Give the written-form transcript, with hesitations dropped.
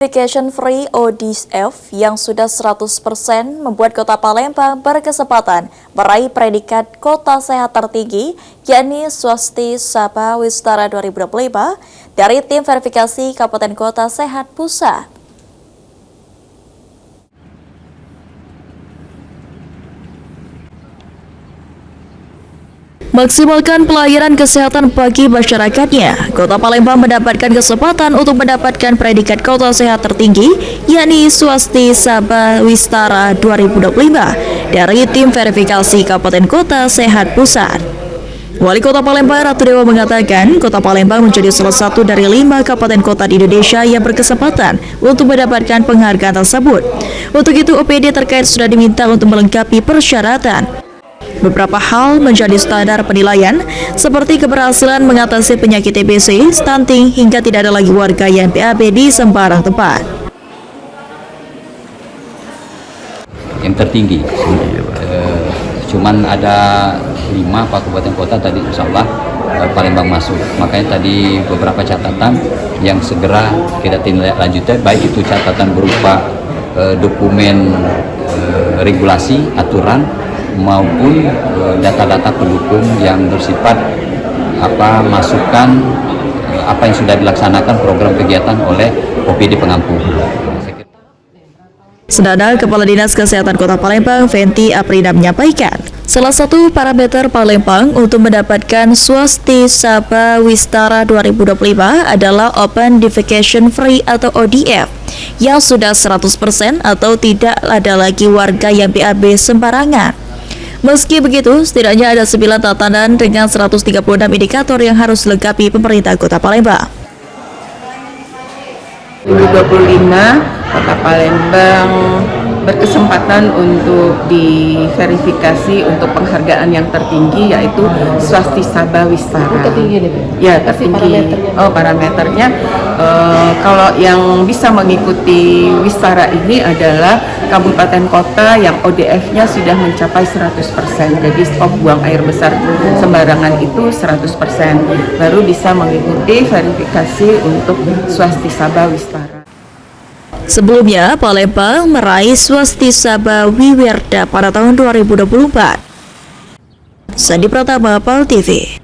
Vacation Free ODF yang sudah 100% membuat Kota Palembang berkesempatan meraih predikat Kota Sehat tertinggi, yakni Swasti Sabha Wistara 2025 dari tim verifikasi Kabupaten Kota Sehat Pusat. Maksimalkan pelayanan kesehatan bagi masyarakatnya, Kota Palembang mendapatkan kesempatan untuk mendapatkan predikat Kota Sehat tertinggi, yakni Swasti Sabha Wistara 2025 dari tim verifikasi Kabupaten Kota Sehat Pusat. Wali Kota Palembang Ratu Dewa mengatakan, Kota Palembang menjadi salah satu dari 5 kabupaten kota di Indonesia yang berkesempatan untuk mendapatkan penghargaan tersebut. Untuk itu, OPD terkait sudah diminta untuk melengkapi persyaratan. Beberapa hal menjadi standar penilaian, seperti keberhasilan mengatasi penyakit TBC, stunting, hingga tidak ada lagi warga yang PAB di sembarang tempat. Yang tertinggi, cuman ada 5 kabupaten kota tadi, insya Allah Palembang masuk. Makanya tadi beberapa catatan yang segera kita tindak lanjutkan, baik itu catatan berupa dokumen regulasi, aturan, maupun data-data pendukung yang bersifat masukan apa yang sudah dilaksanakan program kegiatan oleh OPD pengampu. Sedangkan Kepala Dinas Kesehatan Kota Palembang, Venti Aprida menyampaikan, salah satu parameter Palembang untuk mendapatkan Swasti Sabha Wistara 2025 adalah Open Defecation Free atau ODF, yang sudah 100% atau tidak ada lagi warga yang BAB sembarangan. Meski begitu, setidaknya ada 9 tatanan dengan 136 indikator yang harus dilengkapi pemerintah Kota Palembang. 2025, Kota Palembang berkesempatan untuk diverifikasi untuk penghargaan yang tertinggi, yaitu Swasti Sabha Wistara. Tertinggi nih, ya tertinggi. Parameternya kalau yang bisa mengikuti Wistara ini adalah kabupaten kota yang ODF-nya sudah mencapai 100%. Jadi stop buang air besar sembarangan itu 100%. Baru bisa mengikuti verifikasi untuk Swasti Sabha Wistara. Sebelumnya, Palembang meraih Swasti Sabha Wiwerda pada tahun 2024. Sandi Pratama, PAL TV.